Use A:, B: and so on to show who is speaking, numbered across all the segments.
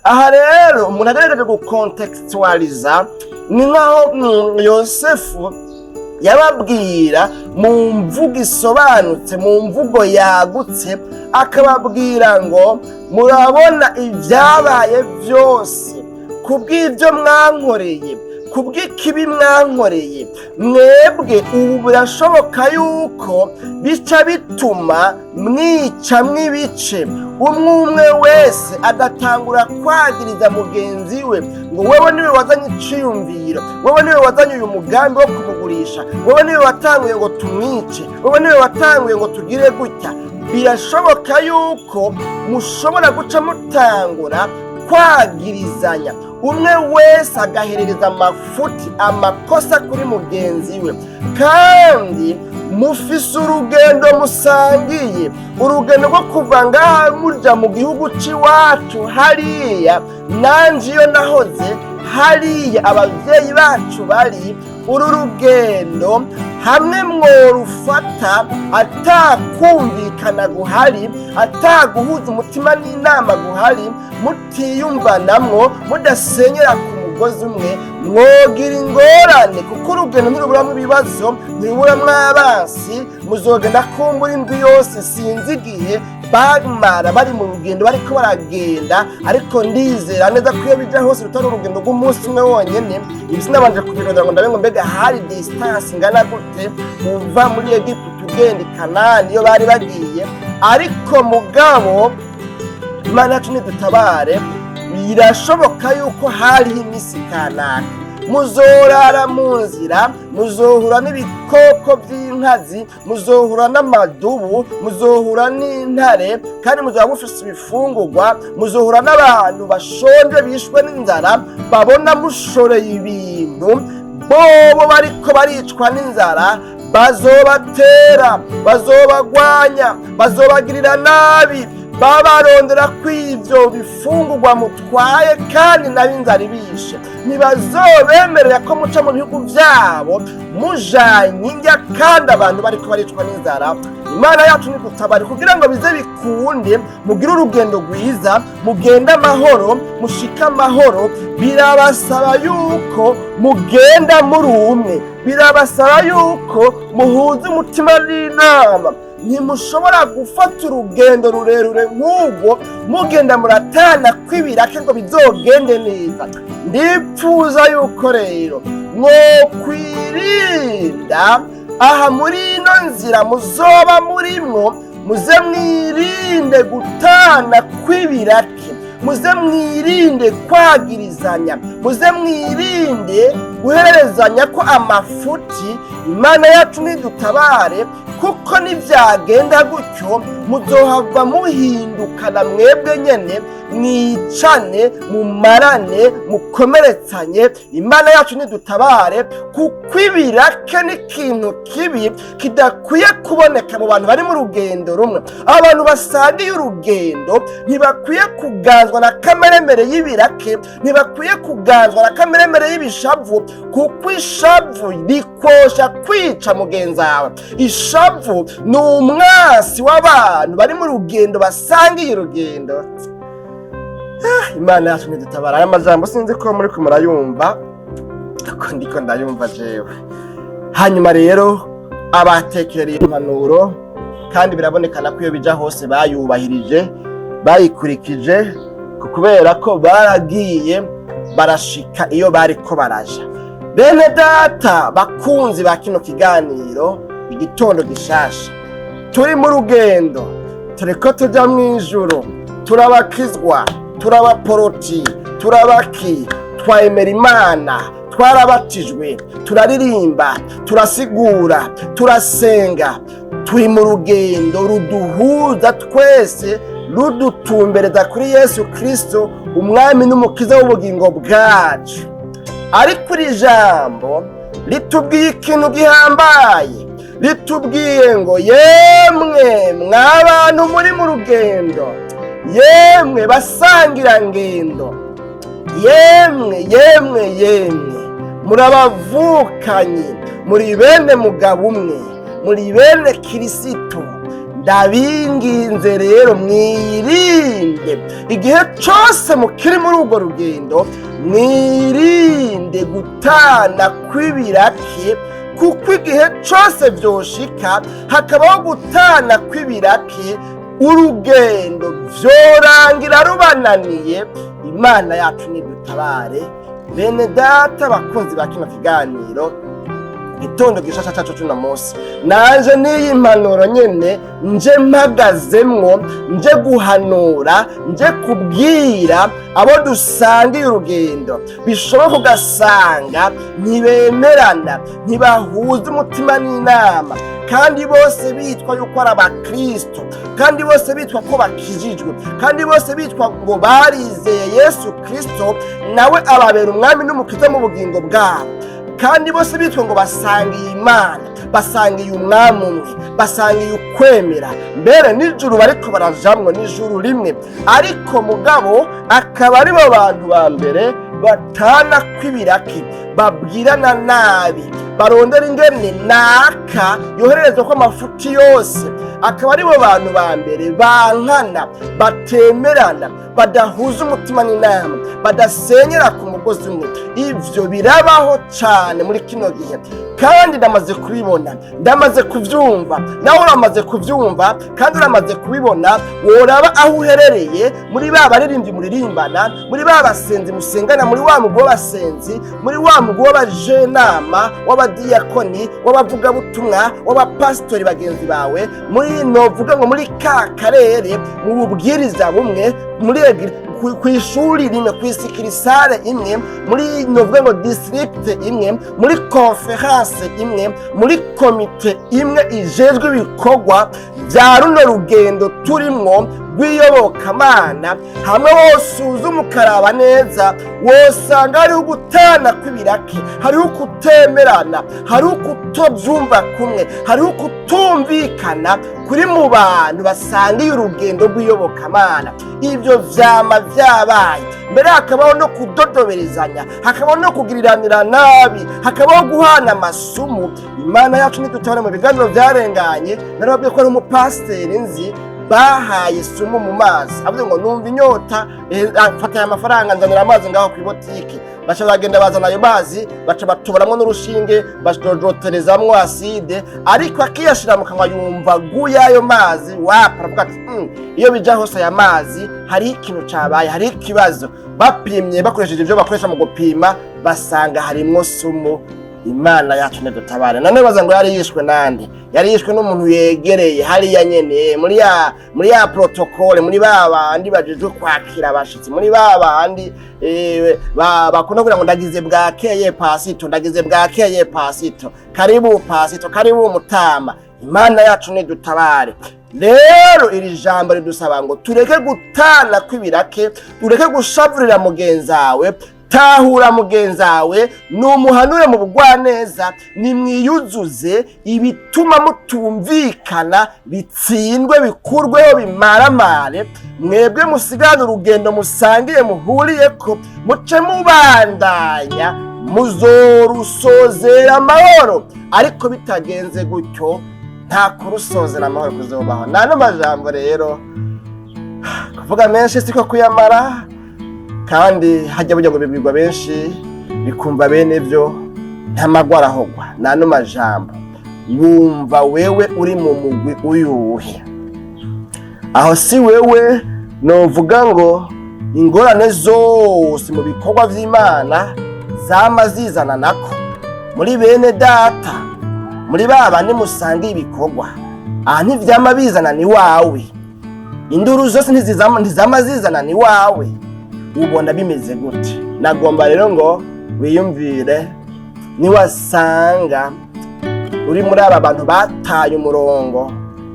A: aha rero umuntu agerageje gukontextualiza ni nkaho Yosefu yababwira mu mvugo isobanutse, mu mvugo yagutse, akababwira ngo murabona ibyabaye byose kubw'ibyo mwankoreye, kubw'ikibi mwankoreye mwebwe, ubu birashoboka yuko bica bituma mwicamwo ibice, umwe wese agatangura kwagiriza mugenzi we ngo wewe niwe wazanye iciyumviro, wewe niwe wazanye uyu mugambi wo kumugurisha, wewe niwe watanguye ngo tumwice, wewe niwe watanguye ngo tugire gutya. Birashoboka yuko mushobora guca mutangura kwagirizanya, umwe wese agaherereza amafuti, amakosa kuri mugenzi we, kandi mufise urugendo musangiye, urugendo rwo kuva ngaha murya mu gihugu c'iwacu hariya nanje iyo nahoze hariya abavyeyi bacu bari. Uru rugendo hamwe mworufata atakumvikana guhari, ataguhuza umutima n'inama guhari, mutiyumvanamwo, mudasenyera ku mugozi umwe, mwogira ingorane, kuko urugendo ntiruburamwo ibibazo, ntiruburamwo abansi, muzogenda kumbura indwi yose sinzi igihe bamara bari mu rugendo bariko baragenda. Ariko ndizera neza ko iyo bija hose rutari urugendo rw'umunsi umwe wonyene. Ibi sinabanje kubirondera ngo ndabe ngo mbega hari distance ingana gute uva muri Egiputa ugenda i Kanani iyo bari bagiye. Ariko mugabo Imana yacu nidutabare, birashoboka yuko hariho imisi kanaka muzorara mu nzira, muzohura n'ibikoko by'inkazi, muzohura n'amadubu, muzohura n'intare, kandi muzoba mufise ibifungurwa, muzohura n'abantu bashonje bishwe n'inzara, babona mushoreye ibintu, bobo bariko baricwa n'inzara, bazobatera, bazobagwanya, bazobagirira nabi, babarondera kw'ivyo bifungurwa mutwaye, kandi nabo inzara ibishe. Ntibazobemerera ko muca mu bihugu vyabo mujanye indya, kandi abantu bariko baricwa n'inzara. Imana yacu nidutabare kugira ngo bize bikunde, mugire urugendo rwiza, mugende amahoro, mushike amahoro. Birabasaba yuko mugenda muri umwe, birabasaba yuko muhuza umutima n'inama. Ntimushobora gufata urugendo rurerure nk'ubwo mugenda muratana kw'ibirake ngo bizogende neza. Ndipfuza yuko rero mwokwirinda aha muri ino nzira muzoba murimwo, muze mwirinde gutana kw'ibirake, muze mwirinde kwagirizanya, muze mwirinde guherezanya ko amafuti. Imana yacu nidutabare, kuko nivyagenda gutyo muzohava muhindukana mwebwe nyene, mwicane, mumarane, mukomeretsanye. Imana yacu nidutabare, kuko ibirake n'ikintu kibi kidakwiye kuboneka mu bantu bari mu rugendo rumwe. Abantu basangiye urugendo ntibakwiye kuganzwa na kameremere y'ibirake, ntibakwiye kuganzwa na kameremere y'ibishavu, kuko ishavu rikosha kwica mugenzi wawe. Ishavu ni umwasi w'abantu bari mu rugendo basangiye urugendo. Imana yacu nidutabara. Aya majambo sinzi ko muri kumurayumva, ko ndiko ndayumva jewe. Hanyuma rero abatekereye impanuro, kandi birabonekana ko iyo bija hose bayubahirije, bayikurikije, kubera ko baragiye barashika iyo bariko baraja. Bene data bakunzi ba kino kiganiro igitondo gishasha, turi mu rugendo, turiko tuja mw'ijuru, turabakizwa, turabaporoti, turabaki, twemera Imana, twarabatijwe, turaririmba, turasigura, turasenga. Turi mu rugendo ruduhuza twese, rudutumbereza kuri Yesu Kristo, umwami n'umukiza w'ubugingo bwacu. Ariko iri jambo litubwiye ikintu gihambaye, litubwiye ngo yemwe mw'abantu muri mu rugendo, yemwe basangira ngendo, yemwe murabavukanye, muri bene mugabo umwe, muri bene Kristo, ndabinginze rero mwirinde igihe cyose mukiri muri urwo rugendo, mwirinde gutana kw'ibirake, kuko igihe cyose byoshika hakabaho gutana kw'ibirake, urugendo vyorangira rubananiye. Imana yacu nidutabare. Bene data bakunzi ba kino kiganiro igitondo gishasha cyacu cy'uno munsi, naje n'iyi mpanuro nyene nje mpagazemwo, nje guhanura, nje kubwira abo dusangiye urugendo. bishoboka ugasanga ntibemerana, ntibahuza umutima n'inama, kandi bose bitwa yuko ari abakristo, kandi bose bitwa ko bakijijwe, kandi bose bitwa ngo barizeye Yesu Kristo nawe ababera umwami n'umukiza mu bugingo bwabo, kandi bose bitwa ngo basangiye Imana, basangiye umwami umwe, basangiye ukwemera, mbere n'ijuru bariko barajamwo n'ijuru rimwe. Ariko mugabo akaba ari bo bantu ba mbere batana kw'ibirake, babwirana nabi, barondera ingene naka yohererezwa ko amafuti yose. Akaba ari bo bantu ba mbere bankana, batemerana, badahuza umutima n'inama, badasenyera ku mugozi umwe. Ivyo birabaho cyane muri kino gihe, kandi ndamaze kubibona, ndamaze kuvyumva, nawe uramaze kuvyumva kandi uramaze kubibona. Woraba aho uherereye, muri ba baririmbyi muririmbana, muri ba basenzi musengana, muri wa mugwi w'abasenzi, muri wa mugwi w'abajenama, w'abadiyakoni, w'abavugabutumwa, w'abapasitori bagenzi bawe, muri novuga ngo muri ka karere, mu bubwiriza bumwe, muri kw'ishuri rimwe, kw'isikirisare imwe, muri novuga ngo district imwe, muri conference imwe, muri komite imwe ijejwe ibikorwa bya runo rugendo turimwo rw'iyobokamana. Hamwe wose uzuma ukaraba neza, wosanga hariho gutana kw'ibirake, hariho kutemerana, hariho kutovyumva kumwe, hariho kutumvikana kuri mu bantu basangiye urugendo rw'iyobokamana. Ibyo vyama vyabaye, mbere hakabaho no kudodoberezanya, hakabaho no kugiriranira nabi, hakabaho guhana amasumu. Imana yacu nidutabara. Mu biganiro vyarenganye narababwiye ko ari umupasiteri nzi bahaye isumu mu mazi, avuze ngo numva inyota, fata aya mafaranga nzanira amazi ngaho ku ibotiki. Baca bagenda bazana ayo mazi, baca batoboramwo n'urushinge, bajojoterezamwo aside, ariko akiyashira mu kanwa yumva guya ayo mazi, wapa aravuga ati iyo bija hose aya mazi hari ikintu cabaye, hari ikibazo. Bapimye bakoresheje ibyo bakoresha mu gupima, basanga harimwo sumu. Imana yacu nidutabare. None baza ngo yari yishwe nande? Yari yishwe n'umuntu yegereye hariya nyene muri ya protocole, muri babandi bajejwe kwakira abashitsi, muri babandi bakunda kugira ngo ndagize bwakeye pasito, ndagize bwakeye pasito, karibu pasito, karibu mutama. Imana yacu nidutabare. Rero iri jambo ridusaba ngo tureke gutana kw'ibirake, tureke gushavurira mugenzawe, tahura mugenzawe, numuhanure mu bugwaneza, nimwiyuzuze ibituma mutumvikana bitsindwe, bikurweho, bimaramare. Mwebwe musigana urugendo musangiye muhuriyeko, muce mubandanya, muzorusozera amahoro. Ariko bitagenze gutyo nta kurusozera amahoro kuzobaho. Nano majambo rero kuvuga menshi siko kuyamara, kandi hajya burya ngo bibwirwa benshi bikumva bene byo ntamagwara ahogwa. Nano majambo wumva wewe uri mu mugwi uyuhe? Aho si wewe novuga ngo ingorane zose mu bikorwa vy'Imana zama zizana nako muri bene data, muri babandi musangiye ibikorwa. Aha ntivyama bizana ni wawe, induru zose ntizama zizana ni wawe. Ubona bimeze gute? Nagomba rero ngo wiyumvire, niwasanga uri muri aba bantu bataye umurongo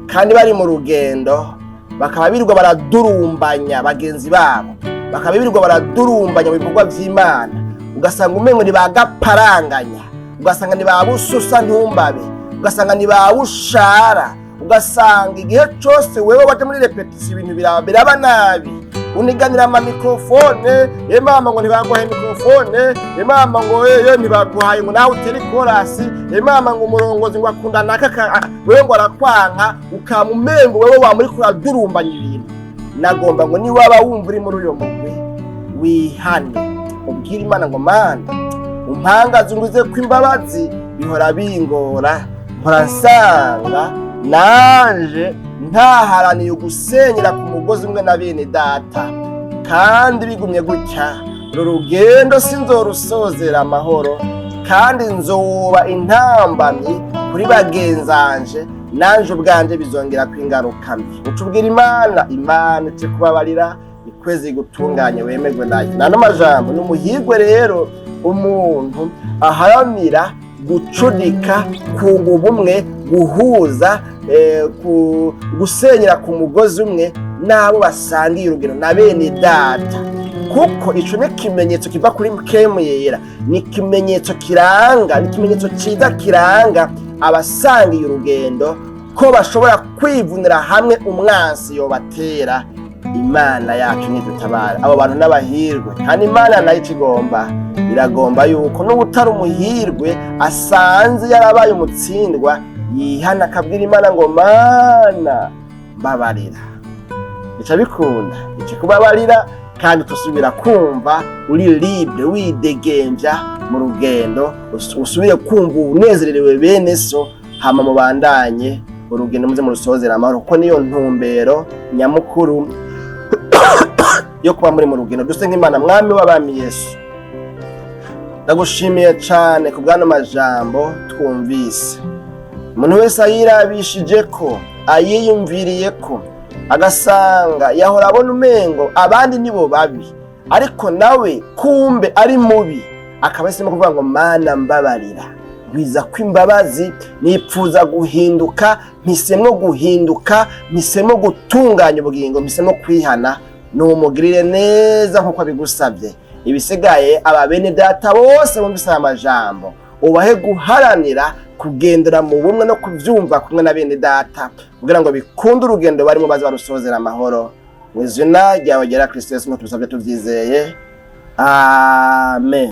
A: kandi bari mu rugendo, bakaba birirwa baradurumbanya bagenzi babo, bakaba birirwa baradurumbanya mu bikorwa vy'Imana, ugasanga umengo ni bagaparanganya, ugasanga ni babususa ntumbabe, ugasanga ni bawushara, ugasanga igihe cyose wewe waje muri repetition ibintu biraba nabi. Uniganira ama mikrofone, mama ngo ntibaguhaye mikrofone, mama ngo ntibaguhaye ngo nawe uteri chorus, mama ngo umurongozi ngo akunda naka wewe ngo arakwanka ukamumengo wewe wamuri kuradurumbanya ibintu. Nagomba ngo ni waba wumva uri muri uyo mugwi wihane ubwira Imana ngo Mana umpangaze nguze kw'imbabazi bihora bingora mpora nsanga nanje ntaharaniye gusenyera ku mugozi umwe na bene data, kandi bigumye gutya rugendo sinzorusozera amahoro, kandi nzoba intambamyi kuri bagenzanje nanje ubwanje bizongera kwingaruka mbi. Utubwira Imana cyo kubabarira ikwezi gutunganye wemerwe nayo. Nano majambo n'umuhirwe rero umuntu aharamira gucudika kunga ubumwe, guhuza gusenyera ku mugozi umwe nabo basangiye urugero na bene data, kuko ico ni kimenyetso kiva kuri mkemu yera, ni kimenyetso kiranga, ni kimenyetso ciza kiranga abasangiye urugendo ko bashobora kwivunira hamwe umwansi yobatera. Imana yacu nidutabara abo bantu n'abahirwe, kandi Imana nayo ikigomba iragomba yuko n'ubutari umuhirwe asanze yarabaye umutsindwa yihana akabwira Imana ngo Mana mbabarira. Bica bikunda iki kubabarira, kandi tusubira kumva uri libre widegemvya mu rugendo, usubire kumva unezererewe bene so, hama mubandanye urugendo muze mu rusozera amahoro, kuko niyo ntumbero nyamukuru yo kuba muri mu rugendo. Dusenga Imana. Mwami w'abami Yesu, ndagushimiye cyane ku bwano majambo twumvise. Umuntu wese ayirabishije ko, ayiyumviriye ko, agasanga yahora abona umengo abandi nibo babi, ariko nawe kumbe ari mubi, akaba yahisemo kuvuga ngo Mana mbabarira, gwiza kw'imbabazi, nipfuza guhinduka, mpisemwo guhinduka, mpisemwo gutunganya ubugingo, mpisemwo kwihana, numugirire neza nkuko abigusabye. Ibisigaye aba bene data bose bumvise aya majambo ubahe guharanira kugendera mu bumwe no kuvyumva kumwe na bene data, kugira ngo bikunde urugendo barimo baze barusozera amahoro. Mu izina ryawe ryera Kristo Yesu tubisabye tuvyizeye, amen.